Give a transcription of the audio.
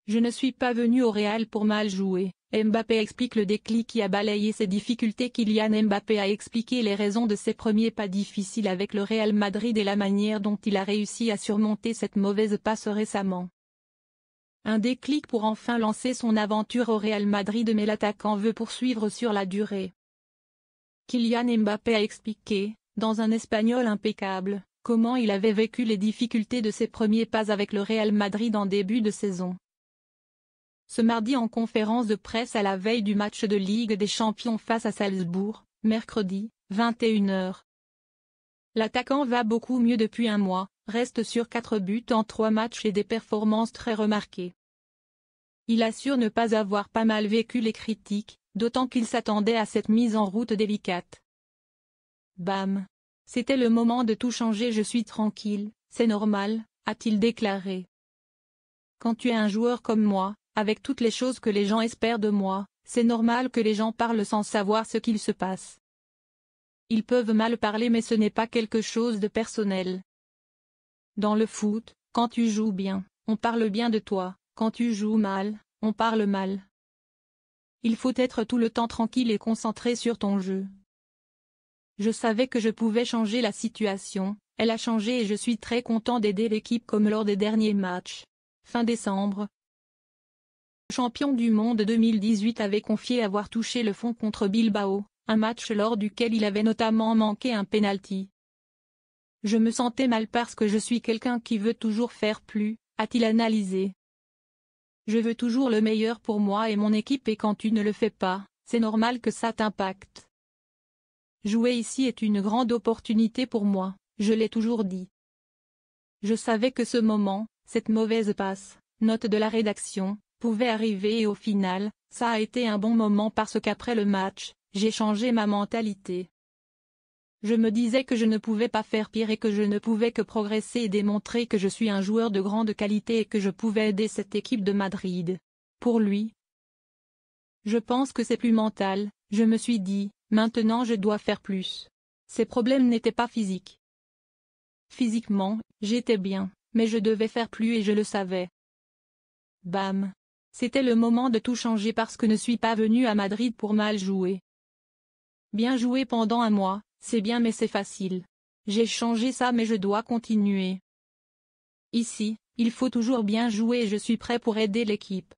Je ne suis pas venu au Real pour mal jouer. Mbappé explique le déclic qui a balayé ses difficultés. Kylian Mbappé a expliqué les raisons de ses premiers pas difficiles avec le Real Madrid et la manière dont il a réussi à surmonter cette mauvaise passe récemment. Un déclic pour enfin lancer son aventure au Real Madrid, mais l'attaquant veut poursuivre sur la durée. Kylian Mbappé a expliqué, dans un espagnol impeccable, comment il avait vécu les difficultés de ses premiers pas avec le Real Madrid en début de saison. Ce mardi en conférence de presse à la veille du match de Ligue des Champions face à Salzbourg, mercredi, 21h. L'attaquant va beaucoup mieux depuis un mois, reste sur 4 buts en 3 matchs et des performances très remarquées. Il assure ne pas avoir pas mal vécu les critiques, d'autant qu'il s'attendait à cette mise en route délicate. Bam! C'était le moment de tout changer. Je suis tranquille, c'est normal, a-t-il déclaré. Quand tu es un joueur comme moi, avec toutes les choses que les gens espèrent de moi, c'est normal que les gens parlent sans savoir ce qu'il se passe. Ils peuvent mal parler, mais ce n'est pas quelque chose de personnel. Dans le foot, quand tu joues bien, on parle bien de toi, quand tu joues mal, on parle mal. Il faut être tout le temps tranquille et concentré sur ton jeu. Je savais que je pouvais changer la situation, elle a changé et je suis très content d'aider l'équipe comme lors des derniers matchs. Fin décembre. Le champion du monde 2018 avait confié avoir touché le fond contre Bilbao, un match lors duquel il avait notamment manqué un penalty. Je me sentais mal parce que je suis quelqu'un qui veut toujours faire plus, a-t-il analysé. Je veux toujours le meilleur pour moi et mon équipe, et quand tu ne le fais pas, c'est normal que ça t'impacte. Jouer ici est une grande opportunité pour moi, je l'ai toujours dit. Je savais que ce moment, cette mauvaise passe, note de la rédaction, pouvait arriver et au final, ça a été un bon moment parce qu'après le match, j'ai changé ma mentalité. Je me disais que je ne pouvais pas faire pire et que je ne pouvais que progresser et démontrer que je suis un joueur de grande qualité et que je pouvais aider cette équipe de Madrid. Pour lui, je pense que c'est plus mental, je me suis dit, maintenant je dois faire plus. Ces problèmes n'étaient pas physiques. Physiquement, j'étais bien, mais je devais faire plus et je le savais. Bam! C'était le moment de tout changer parce que je ne suis pas venu à Madrid pour mal jouer. Bien jouer pendant un mois, c'est bien mais c'est facile. J'ai changé ça mais je dois continuer. Ici, il faut toujours bien jouer et je suis prêt pour aider l'équipe.